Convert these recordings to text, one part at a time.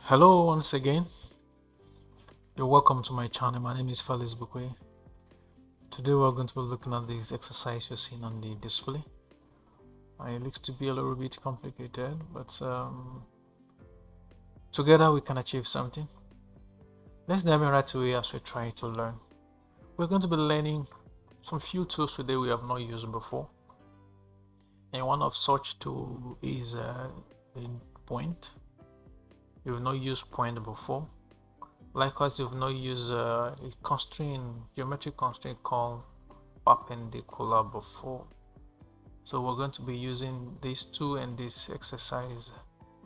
Hello once again. You're welcome to my channel. My name is Felix Bukwe. Today we're going to be looking at this exercise you're seeing on the display. It looks to be a little bit complicated, but together we can achieve something. Let's dive in right away as we try to learn. We're going to be learning some few tools today we have not used before. And one of such tool is in point. You've not used point before. Likewise, you've not used a geometric constraint called perpendicular before. So we're going to be using these two in this exercise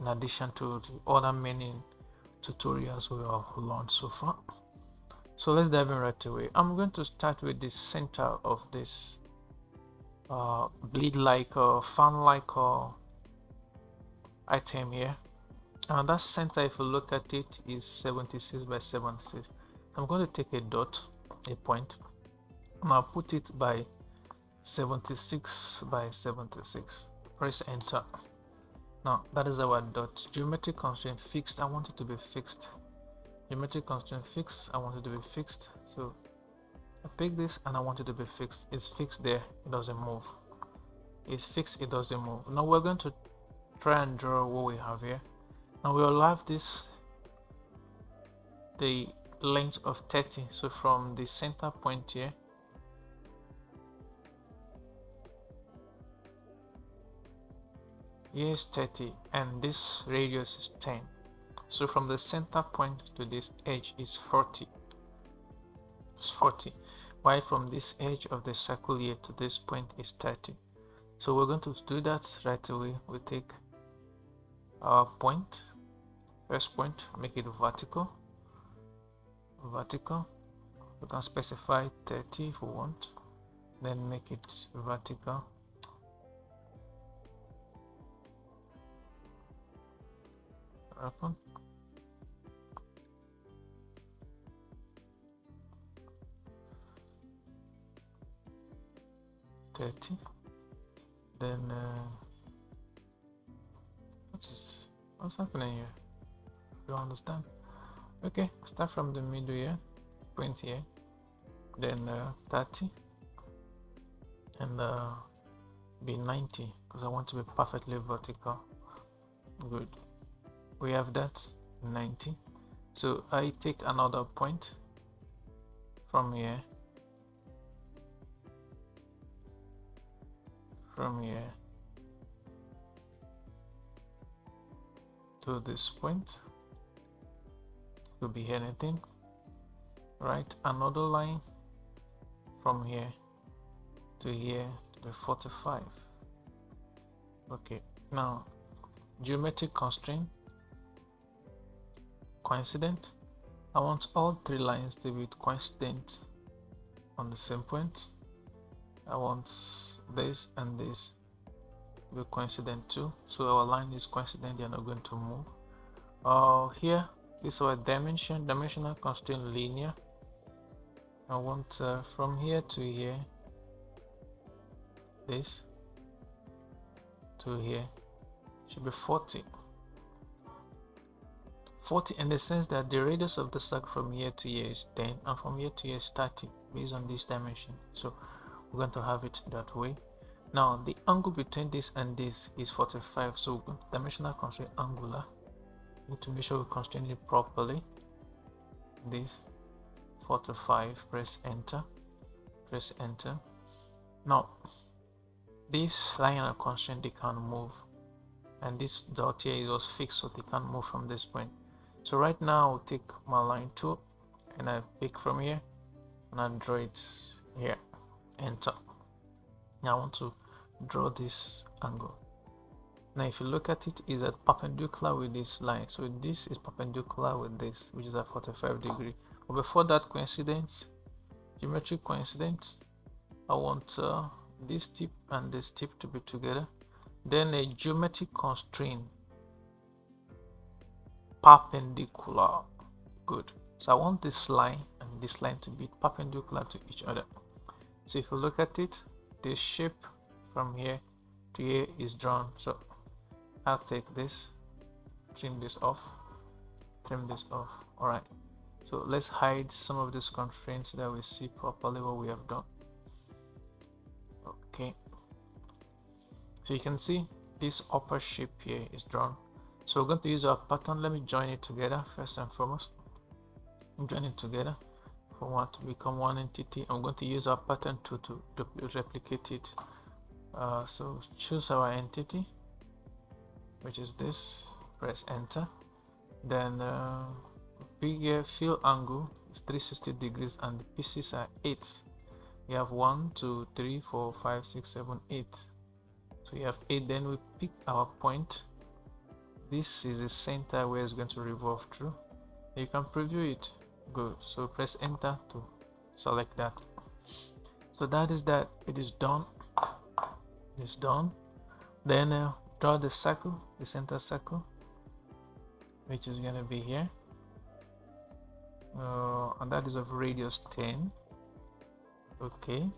in addition to the other many tutorials we have learned so far. So let's dive in right away. I'm going to start with the center of this blade-like fan-like item here. And that center, if you look at it, is 76 by 76. I'm going to take a dot, a point, and I'll put it by 76 by 76. Press enter. Now that is our dot. Geometric constraint fixed. I want it to be fixed. Geometric constraint fixed. I want it to be fixed. So I pick this and I want it to be fixed. It's fixed there. It doesn't move. It's fixed. It doesn't move. Now we're going to try and draw what we have here. Now we will have this the length of 30. So from the center point here, here is 30 and this radius is 10. So from the center point to this edge is 40. It's 40. While from this edge of the circle here to this point is 30. So we're going to do that right away. We take our point, first point, make it vertical. We can specify 30 if we want, then make it vertical. Open. Then what's happening here? You understand? Okay, start from the middle here, point here, then 30 and be 90 because I want to be perfectly vertical. Good, we have that 90. So I take another point from here to this point. Could be anything, right? Another line from here to here to the 45. Okay, now geometric constraint coincident. I want all three lines to be coincident on the same point. I want this and this to be coincident too, so our line is coincident. They are not going to move. Here, this is our dimensional constraint linear. I want from here to here, this to here should be 40 in the sense that the radius of the circle from here to here is 10 and from here to here is 30 based on this dimension. So we're going to have it that way. Now the angle between this and this is 45, so dimensional constraint angular. Need to make sure we constrain it properly. This 45, press enter. Now this line and constraint, they can move, and this dot here is also fixed, so they can't move from this point. So right now I'll take my line 2 and I pick from here and I draw it here, enter. Now I want to draw this angle. Now if you look at it, is at perpendicular with this line, so this is perpendicular with this, which is at 45 degree. But before that coincidence, geometric coincidence, I want this tip and this tip to be together. Then a geometric constraint perpendicular. Good. So I want this line and this line to be perpendicular to each other. So if you look at it, the shape from here to here is drawn. So I'll take this, trim this off, trim this off. All right, so let's hide some of these constraints so that we see properly what we have done. Okay, so you can see this upper shape here is drawn. So we're going to use our pattern. Let me join it together first and foremost. Join it together for one to become one entity. I'm going to use our pattern to replicate it. So choose our entity, which is this. Press enter. Then bigger fill angle is 360 degrees and the pieces are 8. We have 1, 2, 3, 4, 5, 6, 7, 8. So we have 8. Then we pick our point. This is the center where it's going to revolve through. You can preview it. Good. So press enter to select that. So that is that. It is done. It's done. Then draw the circle, the center circle, which is going to be here. And that is of radius 10. Okay.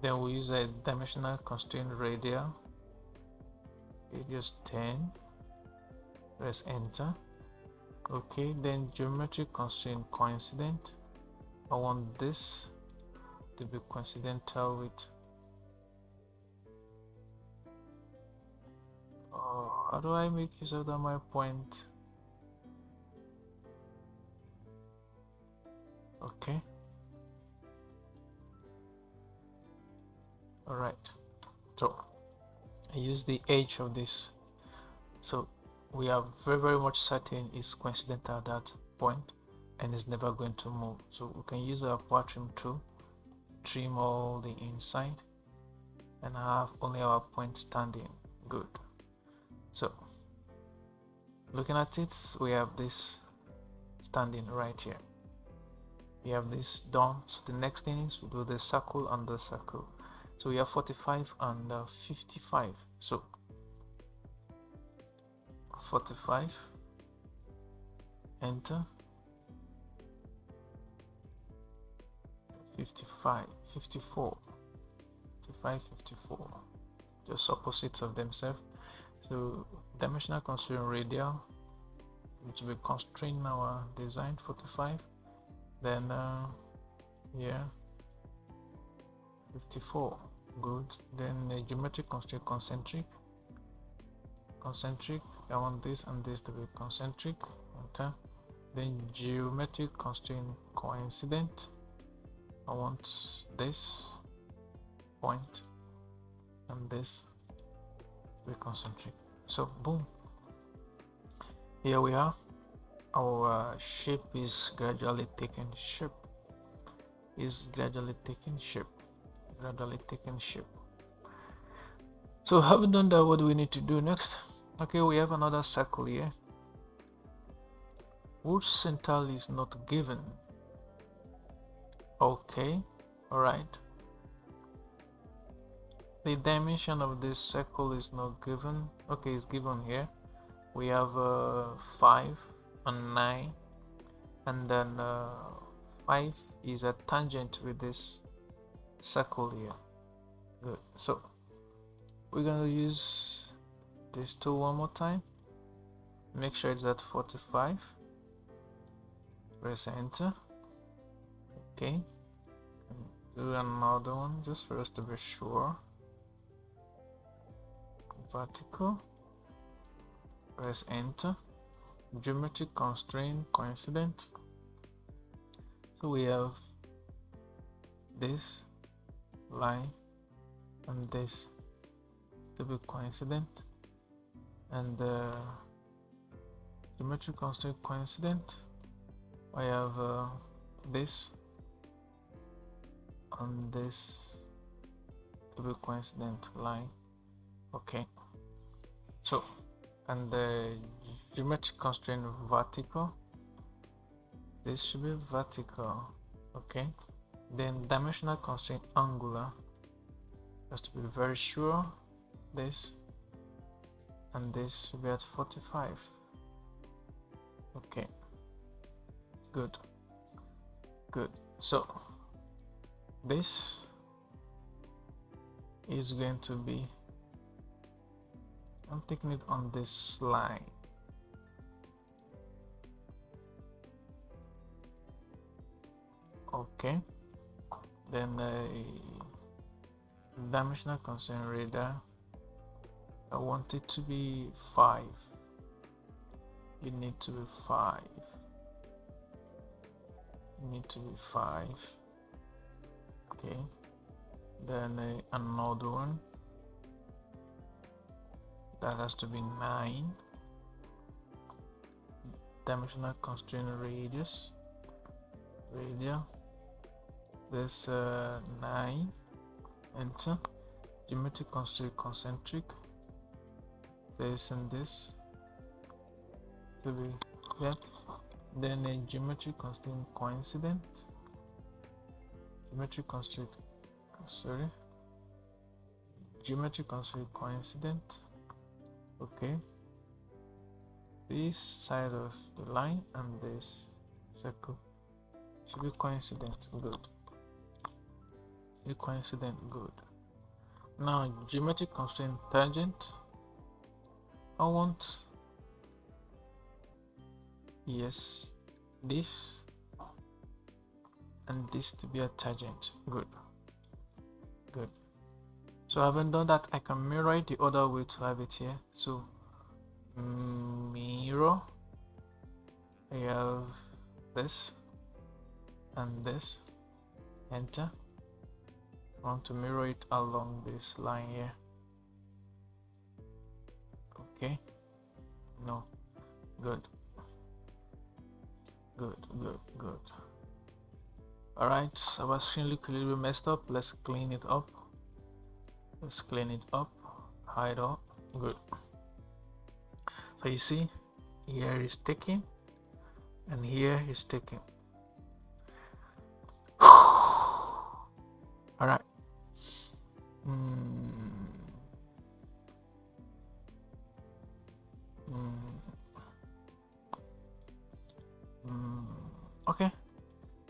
Then we use a dimensional constraint radius 10. Press enter. Okay, then geometric constraint coincident. I want this to be coincidental with how do I make use of that my point? Okay, all right, so I use the edge of this, so we are very much certain it's coincidental at that point and it's never going to move. So we can use our part trim tool, trim all the inside and have only our point standing. Good. So looking at it, we have this standing right here. We have this done. So the next thing is we do the circle and the circle. So we have 45 and 55. So 45, enter. 55, 54, 55, 54, just opposites of themselves. So dimensional constraint radial, which will constrain our design. 45, then yeah, 54, good. Then geometric constraint concentric, I want this and this to be concentric, enter. Then geometric constraint coincident, I want this point and this to be concentric. So boom, here we are. Our shape is gradually taking shape, gradually taking shape. So having done that, what do we need to do next? Okay, we have another circle here. Which center is not given? Okay, all right. The dimension of this circle is not given. Okay, it's given here. We have 5 and 9, and then 5 is a tangent with this circle here. Good. So we're gonna use this tool one more time. Make sure it's at 45. Press enter. Okay. Do another one just for us to be sure. Vertical. Press enter. Geometric constraint coincident. So we have this line and this to be coincident, and the geometric constraint coincident, I have this and this to be coincident line. Okay, so and the geometric constraint vertical, this should be vertical. Okay, then dimensional constraint angular, just to be very sure, this and this should be at 45. Okay, good. So this is going to be, I'm taking it on this line. Okay, then dimensional constraint radar, I want it to be 5. You need to be 5. You need to be 5. Okay, then another one that has to be 9. Dimensional constraint radius, this 9. Enter. Geometric constraint concentric, this and this to be that. Then a geometric constraint coincident, geometric constraint coincident. Okay, this side of the line and this circle should be coincident. Good. Be coincident. Good. Now geometric constraint tangent, I want, yes, this and this to be a tangent. Good. Good. So having done that, I can mirror it the other way to have it here. So mirror, I have this and this. Enter. I want to mirror it along this line here. Okay, no, good. All right, so our screen look a little bit messed up. Let's clean it up. Hide up. Good. So you see, here is taking and here is taking. All right. Okay,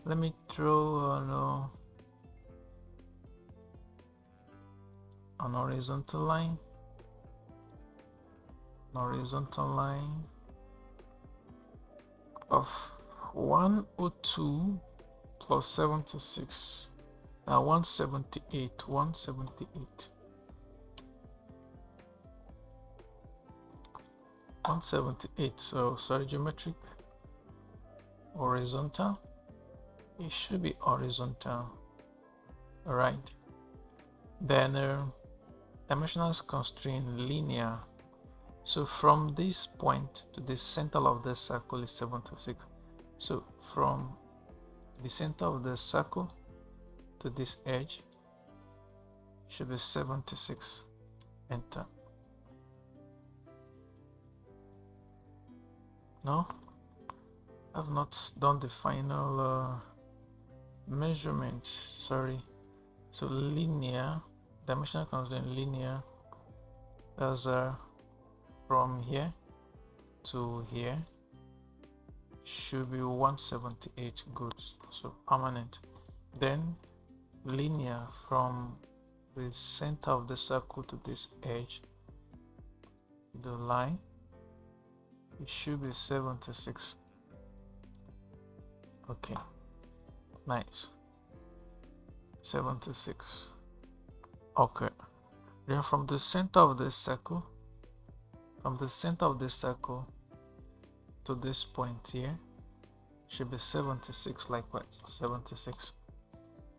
let me draw an horizontal line. Of 102 plus 76. Now 178. So sorry, geometric horizontal. It should be horizontal. All right. Then dimensional constraint linear. So from this point to the center of the circle is 76. So from the center of the circle to this edge should be 76. Enter. No, I've not done the final measurement. Sorry. So linear, dimensional constraint linear, that's from here to here should be 178. Good. So permanent. Then linear from the center of the circle to this edge, the line, it should be 76. Okay, nice. 76. Okay, then from the center of this circle, to this point here should be 76. Likewise, 76,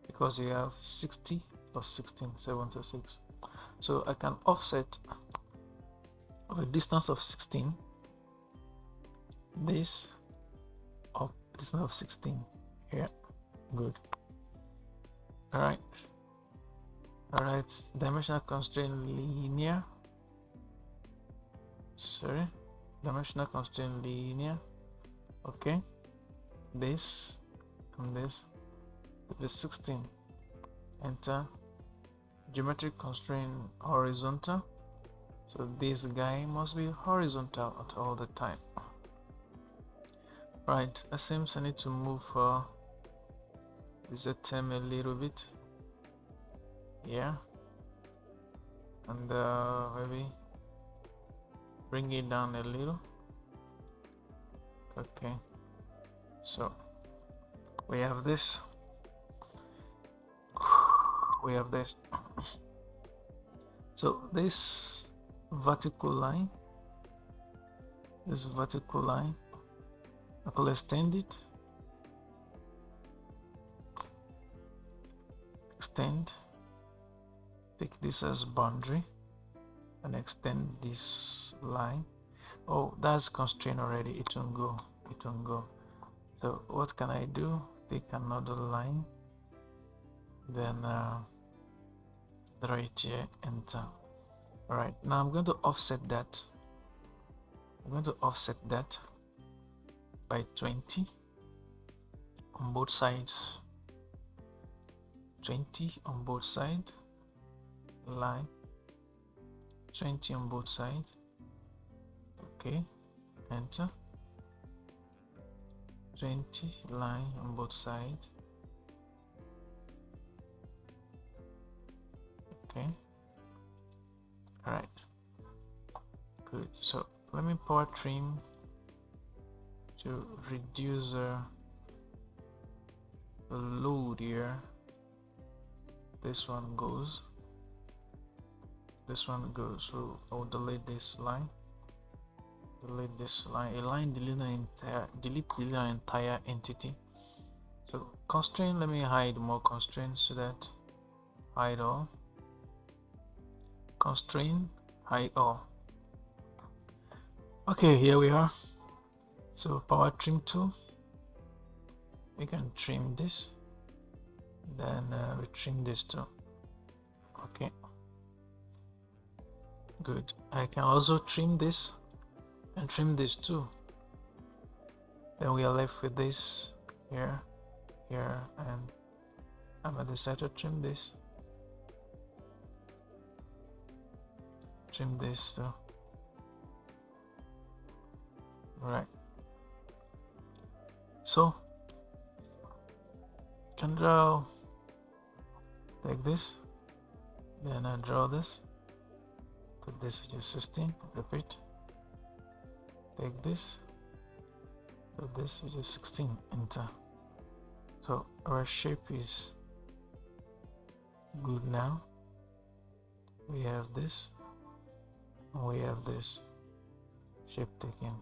because you have 60 plus 16, 76. So I can offset of a distance of 16 this of distance of 16 here. Good. All right, dimensional constraint linear, dimensional constraint linear. Okay, this and this is 16. Enter. Geometric constraint horizontal, so this guy must be horizontal at all the time. Right, it seems I need to move this term a little bit, yeah, and maybe bring it down a little. Okay, so we have this. we have this. So this vertical line, I will extend it, take this as boundary and extend this line. Oh, that's constrained already, it won't go. So what can I do? Take another line, then draw it here, enter. All right, now I'm going to offset that. By 20 on both sides. 20 on both sides, line 20 on both sides. Okay, enter. 20 line on both sides. Okay, all right, good. So let me power trim to reduce the load here. This one goes, so I'll delete this line, a line delete the entire entity. So constraint, let me hide more constraints, so that hide all, constraint, hide all. Okay, here we are. So power trim tool, we can trim this, then we trim this too. Okay, good. I can also trim this and trim this too. Then we are left with this here, and I'm gonna decide to trim this too. Right, so can draw, take this, then I draw this, put this which is 16, repeat, take this, put this which is 16, enter. So our shape is good now. We have this, and we have this shape taken.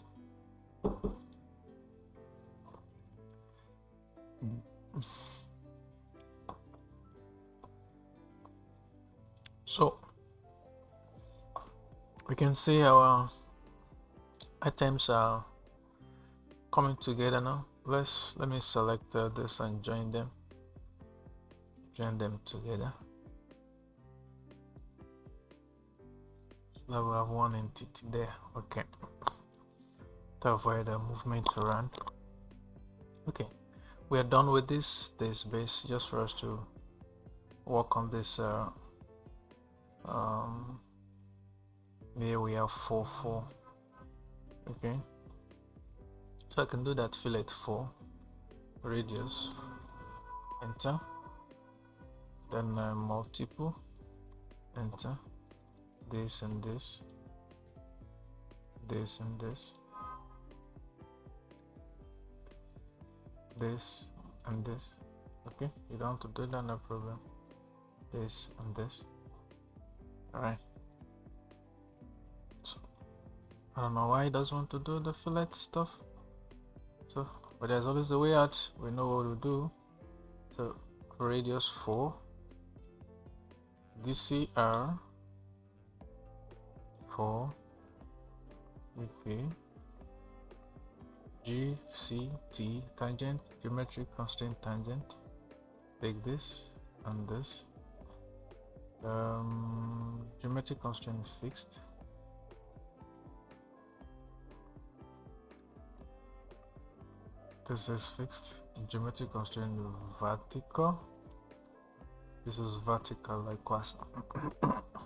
So we can see our items are coming together now. Let me select this and join them together, so that we have one entity there. Okay, to avoid the movement around. Okay, we are done with this base, just for us to work on this. Here we have 4. Okay, so I can do that fillet 4 radius, enter, then multiple, enter, this and this, this and this, this and this. Okay, you don't have to do that, no problem. This and this. All right, so I don't know why it doesn't want to do the fillet stuff, so but there's always a way out. We know what to do. So radius 4, DCR 4, okay, GCT tangent, geometric constraint tangent, take this and this, geometric constraint fixed, this is fixed, geometric constraint vertical, this is vertical likewise.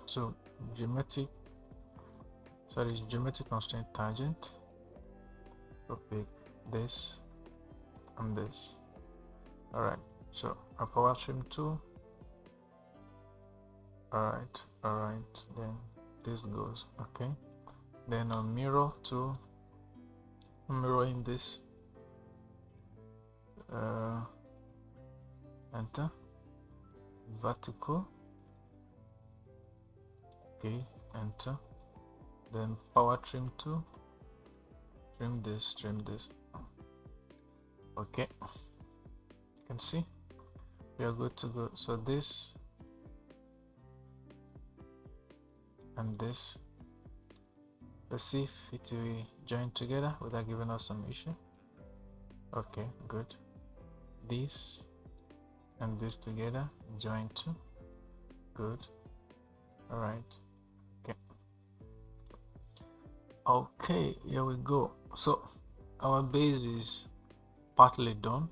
So geometric constraint tangent, so pick this and this. All right, so a power trim tool. All right, then this goes. Okay, then a mirror tool, mirroring this, enter, vertical. Okay, enter. Then power trim tool, trim this. Okay, you can see we are good to go. So this and this, let's see if it will join together without giving us some issue. Okay, good. This and this together, join to. Good. All right. Okay, here we go. So our base is partly done.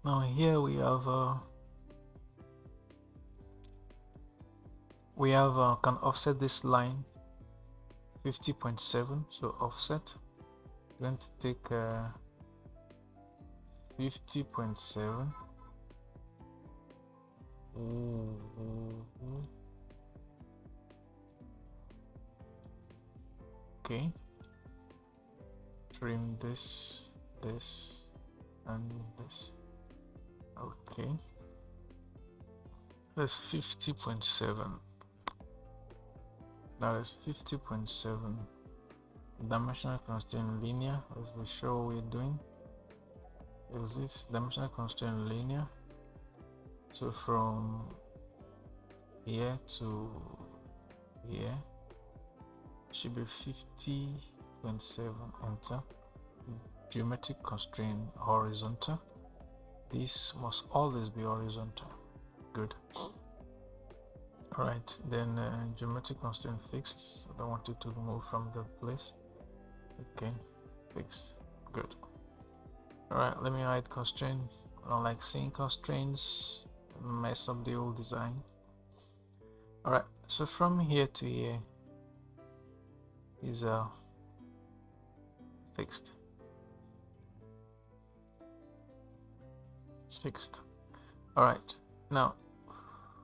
Now here we have can offset this line 50.7. So offset, we're going to take 50.7. Okay, trim this and this. Okay, that's 50.7. That is 50.7. Dimensional constraint linear. Let's be sure what we're doing. Is this dimensional constraint linear? So from here to here should be 50.7. Enter. Geometric constraint horizontal. This must always be horizontal. Good. All right, then geometric constraint fixed. I don't want it to move from the place. Okay, fixed. Good. All right, let me hide constraint. I don't like seeing constraints, mess up the whole design. All right, so from here to here is fixed. It's fixed. All right, now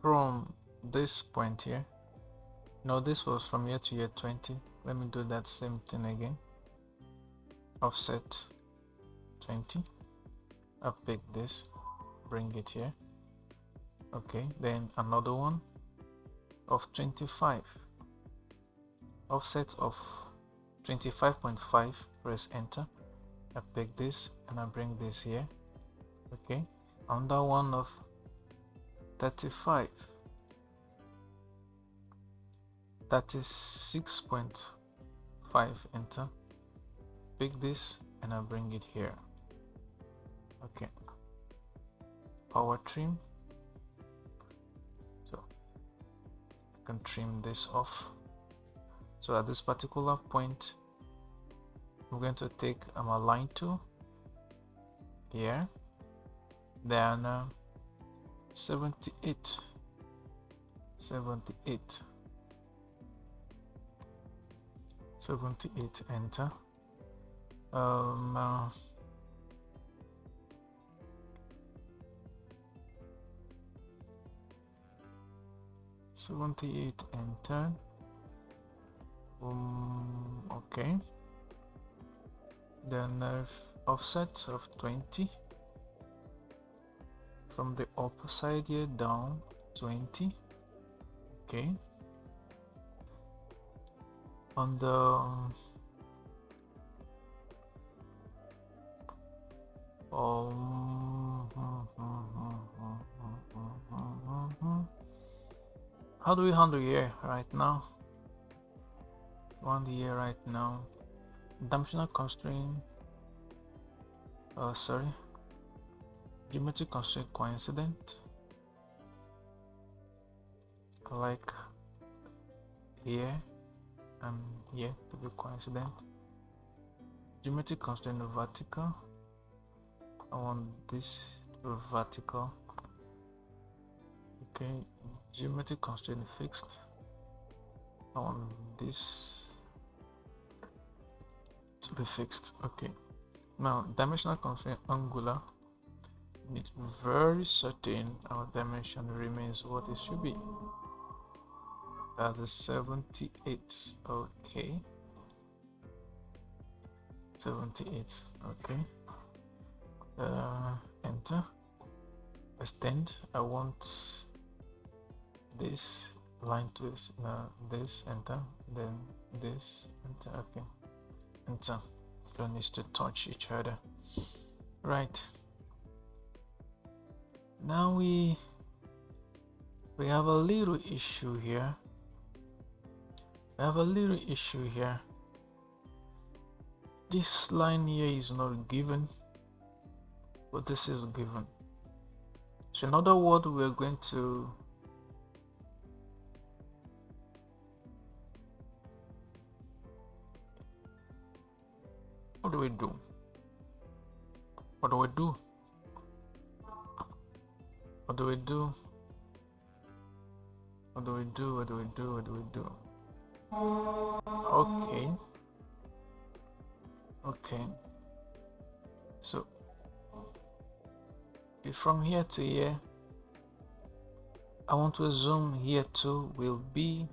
from this point here, no, this was from here to here 20. Let me do that same thing again. Offset 20. I'll pick this, bring it here. Okay, then another one of 25. Offset of 25.5. Press enter. I pick this and I bring this here. Okay, another one of 35. 36.5. Enter. Pick this and I bring it here. Okay, power trim. So I can trim this off. So at this particular point, I'm going to take my line tool here. Then 78. Enter. 78 enter. Okay, then offset of 20 from the upper side here down 20. Okay, on the how do we handle here right now? On the here right now, dimensional constraint, geometric constraint coincident. I like here and here to be coincident. Geometric constraint vertical. I want this to be vertical. Okay, geometric constraint fixed. I want this to be fixed. Okay, now dimensional constraint angular. It's very certain our dimension remains what it should be. That is 78. Okay, 78. Okay, enter. extend. I want this line to this, enter, then this, enter. Okay, enter. Don't need to touch each other. Right, now we have a little issue here. This line here is not given, but this is given. So in other words, we're going to what do we do? Okay, so if from here to here I want to zoom, here too will be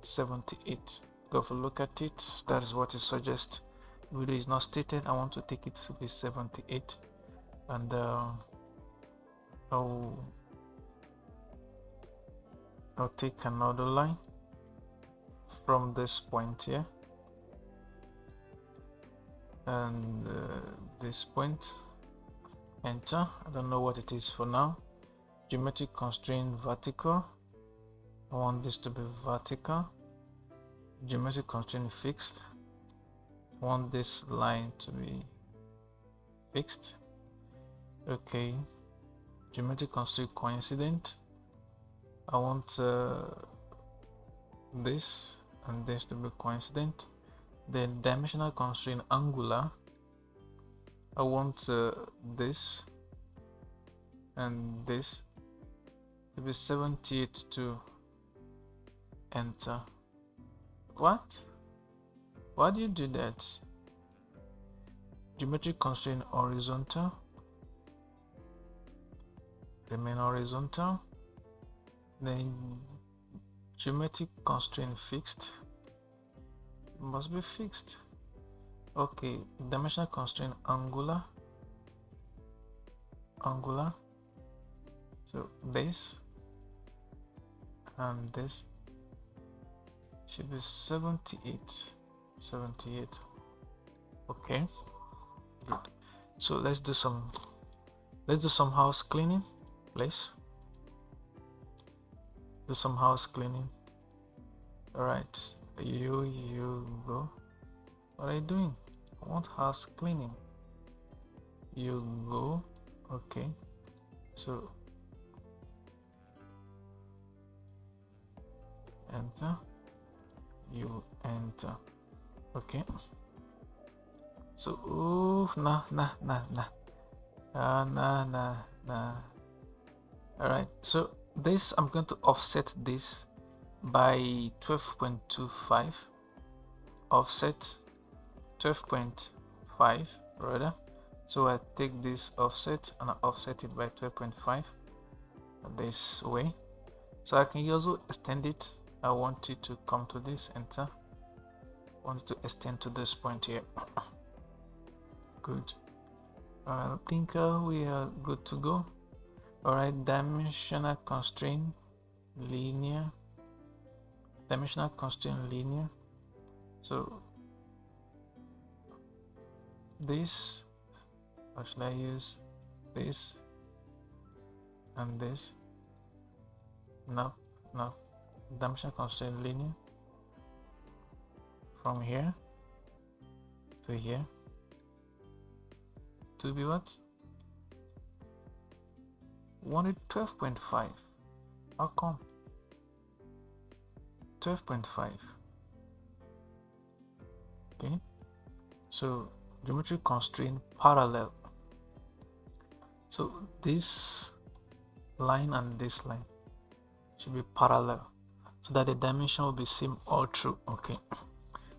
78. Go for look at it. That is what it suggests. Video is not stated. I want to take it to be 78, and I'll take another line from this point here and this point, enter. I don't know what it is for now. Geometric constraint vertical. I want this to be vertical. Geometric constraint fixed. I want this line to be fixed. Okay. Geometric constraint coincident. I want this and this to be coincident. Then dimensional constraint angular. I want this and this to be 78 to enter. What? Why do you do that? Geometric constraint horizontal. Remain horizontal. Then geometric constraint fixed. It must be fixed. Okay, dimensional constraint angular. So this and this should be 78. Okay, good. So let's do some house cleaning, please. Do some house cleaning. All right, you go. What are you doing? I want house cleaning. You go. Okay, so enter. You enter. Okay, so nah. All right, so this I'm going to offset this by 12.25. offset 12.5 rather. So I take this offset and I offset it by 12.5 this way. So I can also extend it. I want it to come to this, enter. I want it to extend to this point here. Good. I think we are good to go. Alright, dimensional constraint linear. So this, or should I use this and this? No. Dimensional constraint linear from here to here to be what? Wanted 12.5. How come? 12.5. Okay, so geometric constraint parallel. So this line and this line should be parallel so that the dimension will be same all through. Okay,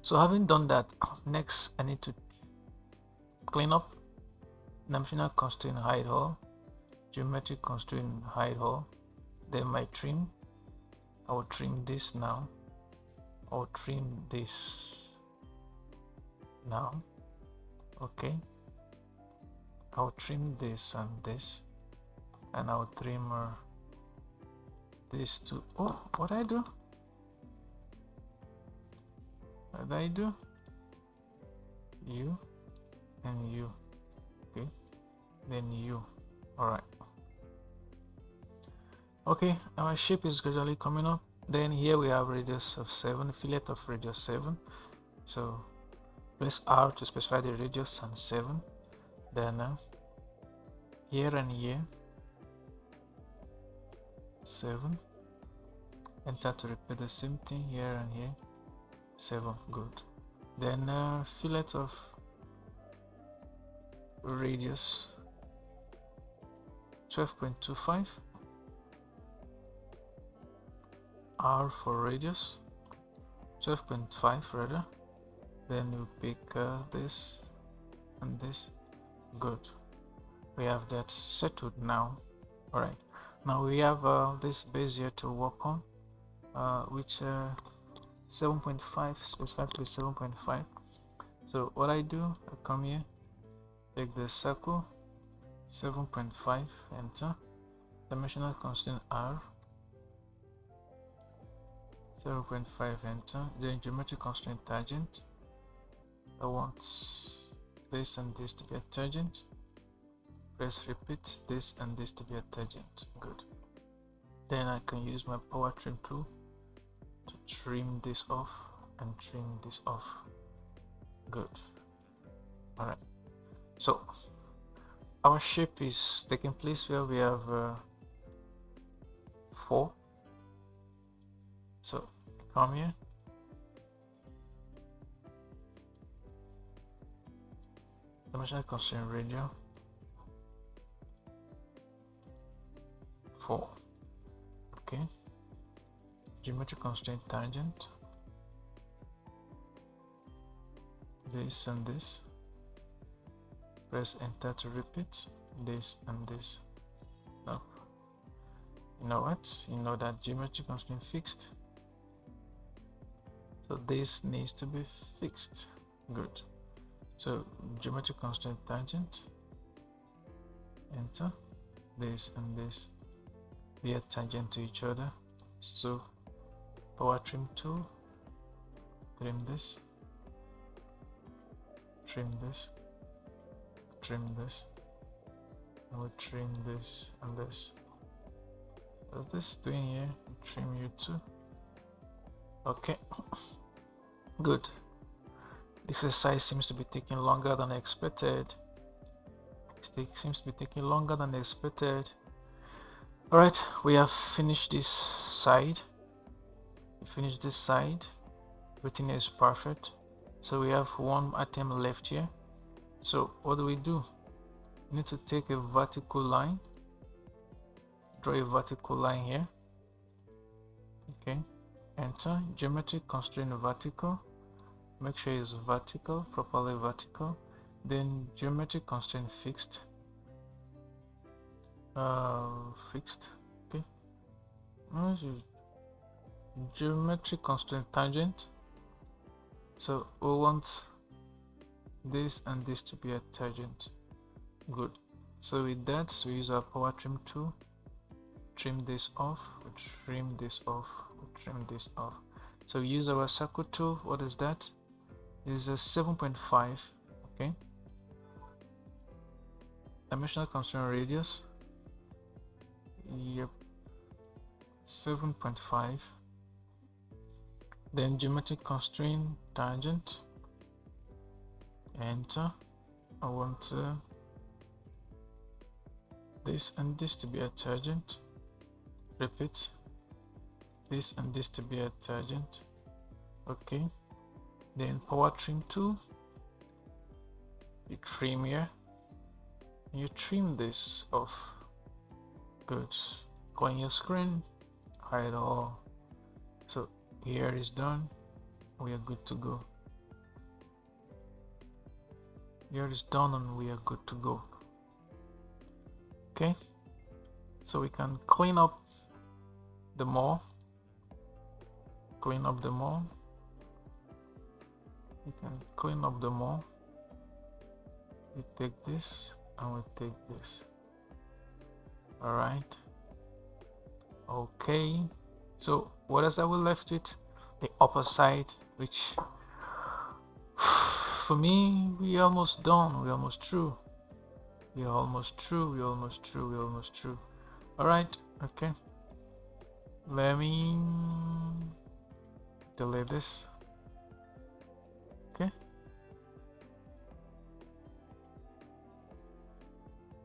so having done that, next I need to clean up. Dimensional constraint hide all, geometric constraint hide all. Then my trim, I will trim this now. I'll trim this now. Okay, I'll trim this and this. and I'll trim these two. Oh, what I do? What I do? You and you. Okay, then you. All right. Okay, our shape is gradually coming up. Then here we have radius of 7, fillet of radius 7. So press R to specify the radius and 7. Then here and here 7. Enter to repeat the same thing here and here 7. Good. Then fillet of radius 12.25. R for radius 12.5 rather. Then we pick this and this. Good, we have that settled now. All right, now we have this base here to work on, which 7.5, specifically 7.5. So what I do, I come here, take the circle 7.5, enter, dimensional constraint R 0.5, enter, then geometric constraint tangent. I want this and this to be a tangent. Press repeat, this and this to be a tangent. Good. Then I can use my power trim tool to trim this off and trim this off. Good. All right, so our shape is taking place where we have 4. So come here, dimensional constraint radius 4. Okay, geometric constraint tangent, this and this. Press enter to repeat this and this. No, you know what, you know that geometric constraint fixed, so this needs to be fixed. Good. So geometric constraint tangent, enter, this and this be a tangent to each other. So power trim tool, trim this, trim this, trim this, and we trim this and this. What's this doing here? Trim you too. Okay. Good. This exercise seems to be taking longer than expected. Seems to be taking longer than expected. All right, we have finished this side. We finished this side. Everything is perfect. So we have one item left here. So what do? We need to take a vertical line. Draw a vertical line here. Okay. Enter, geometric constraint vertical, make sure it's vertical, properly vertical. Then geometric constraint fixed, fixed. Okay, geometric constraint tangent. So we want this and this to be a tangent. Good. So with that, we use our power trim tool, trim this off, we trim this off, trim this off. So we use our circle tool. What is that? Is a 7.5. Okay, dimensional constraint radius, yep, 7.5. Then geometric constraint tangent, enter. I want this and this to be a tangent. Repeat, this and this to be a tangent. Okay, then power trim tool, you trim here, you trim this off. Good. Go on your screen, hide all. So here is done, we are good to go. Here is done and we are good to go. Okay, so we can clean up the mall. Clean up the mall. We can clean up the mall. We take this and we take this. All right. Okay. So what else are we left with? The upper side, which for me, we almost done. We almost through. We are almost through. We almost through. We almost through. All right. Okay. Let me delete this. Okay.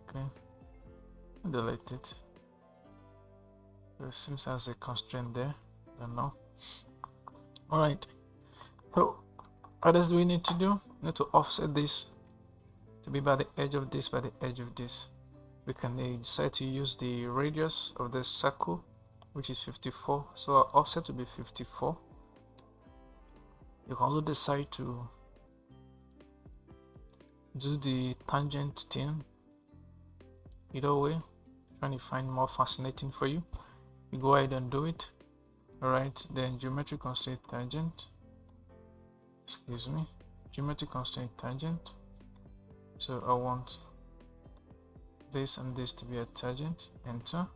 Okay. Delete it. There seems as a constraint there. I don't know. All right. So what else do we need to do? We need to offset this to be by the edge of this, by the edge of this. We can decide to use the radius of the circle, which is 54. So our offset will be 54. You can also decide to do the tangent thing. Either way, trying to find more fascinating for you. You go ahead and do it. Alright, then geometric constraint tangent. Excuse me. Geometric constraint tangent. So I want this and this to be a tangent. Enter.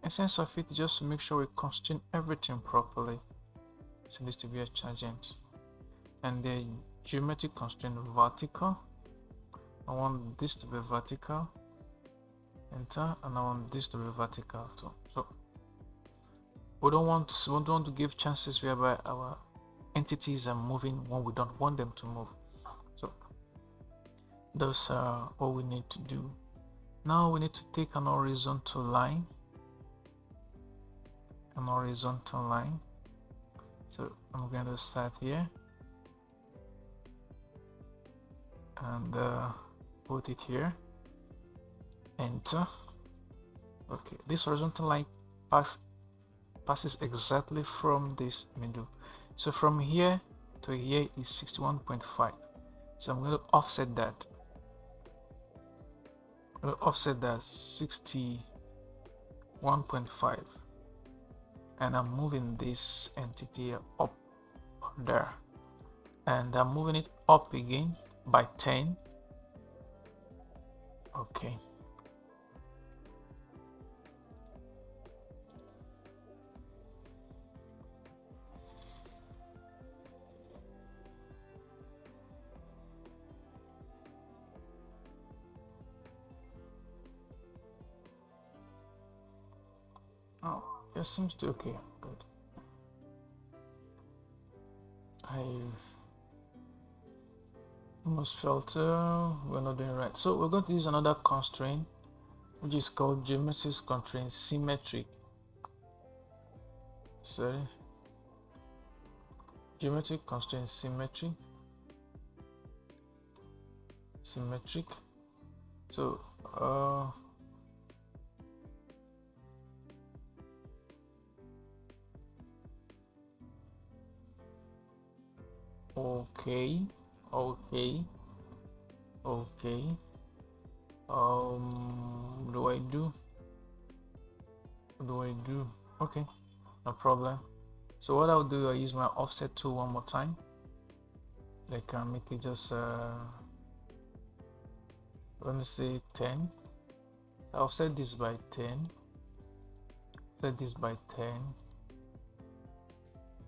Essence of it, just to make sure we constrain everything properly. So this to be a tangent. And the geometric constraint vertical. I want this to be vertical. Enter. And I want this to be vertical too. So we don't want to give chances whereby our entities are moving when we don't want them to move. So those are all we need to do. Now we need to take an horizontal line. An horizontal line. So I'm going to start here and put it here. Enter. Okay, this horizontal line passes exactly from this middle. So from here to here is 61.5. So I'm going to offset that. I'm going to offset that 61.5. And I'm moving this entity up there. And I'm moving it up again by 10. Okay. Oh, it seems to okay. Good. I almost felt we're not doing right. So we're going to use another constraint, which is called geometric constraint symmetric. Sorry. Geometric constraint symmetric. Symmetric. So okay. What do I do? Okay, no problem. So what I'll do, I'll use my offset tool one more time. I can make it just let me say 10. I'll offset this by 10. Set this by 10.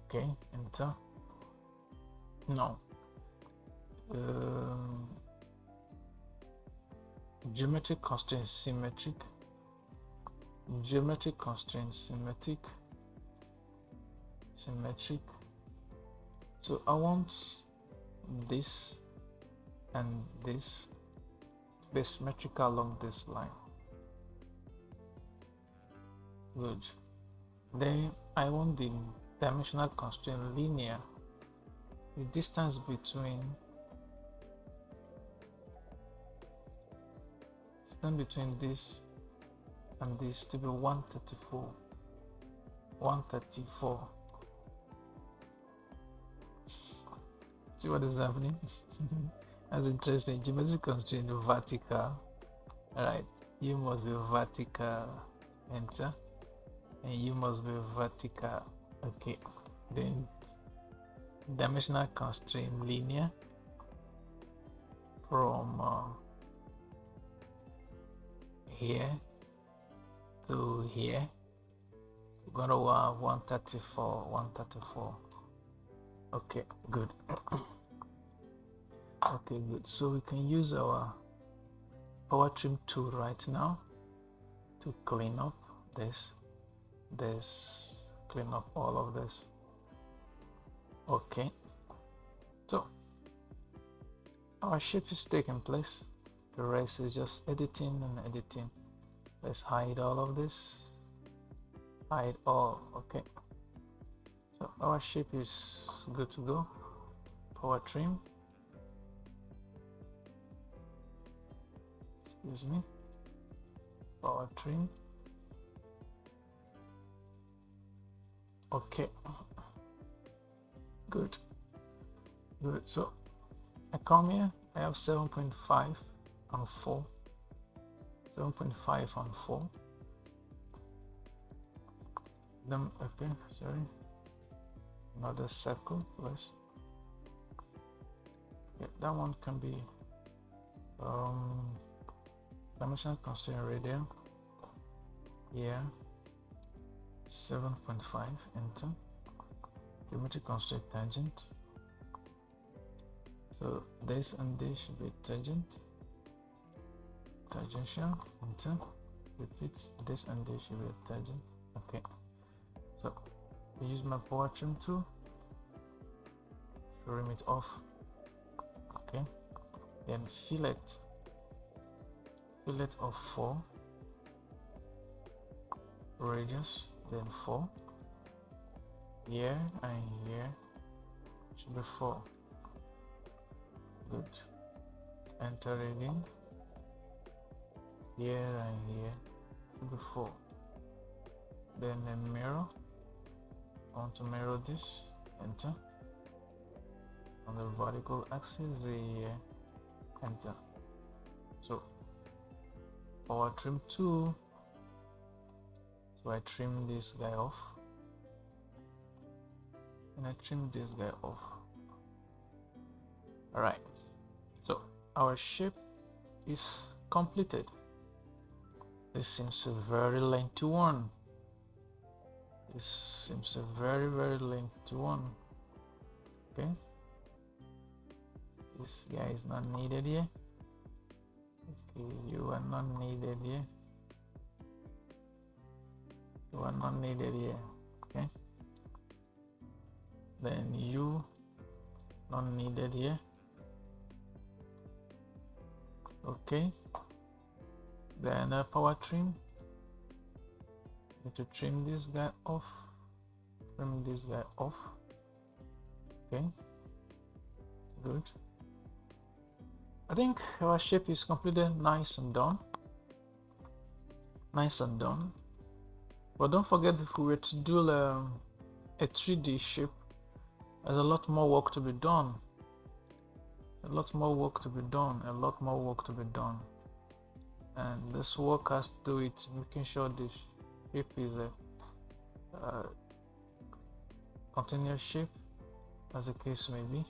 Okay, enter. No. Geometric constraint symmetric. Geometric constraint symmetric. So I want this and this to be symmetrical along this line. Good. Then I want the dimensional constraint linear. The distance between this and this to be 134. See what is happening? That's interesting. Geometric constraint vertical. Alright, you must be vertical. Enter. And you must be vertical. Okay. Then dimensional constraint linear from here to here. We're going to have 134. Okay, good. Okay, good. So we can use our power trim tool right now to clean up this, clean up all of this. Okay, so our shape is taking place. The rest is just editing and editing. Let's hide all of this. Hide all. Okay, so our shape is good to go. Power trim. Excuse me. Power trim. Okay, good. So I come here, I have 7.5 on 4, 7.5 on 4. Then okay, sorry, another circle. Let's that one can be dimension constraint radian. Here 7.5, enter. Geometry constraint tangent. So this and this should be tangent. Tangential, enter. Repeat, this and this should be a tangent. Okay. So I use my power trim tool. Trim it off. Okay. Then fillet of 4 radius, then 4 here and here should be 4. Good. Enter again. Here and here should be 4. Then a mirror. I want to mirror this. Enter. On the vertical axis here. Enter. So power trim tool. So I trim this guy off. And I trim this guy off. Alright. So our shape is completed. This seems a very lengthy one. This seems a very lengthy one. Okay. This guy is not needed here. Okay, you are not needed here. You are not needed here. Okay. Then you not needed here. Okay. Then a power trim. Need to trim this guy off. Trim this guy off. Okay. Good. I think our shape is completed, nice and done. Nice and done. But don't forget, if we were to do a 3D shape, there's a lot more work to be done. A lot more work to be done. A lot more work to be done. And this work has to do with making sure this shape is a continuous shape, as the case may be.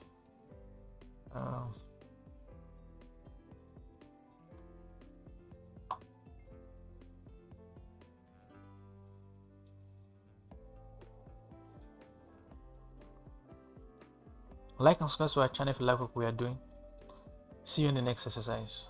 Like and subscribe to our channel if you like what we are doing. See you in the next exercise.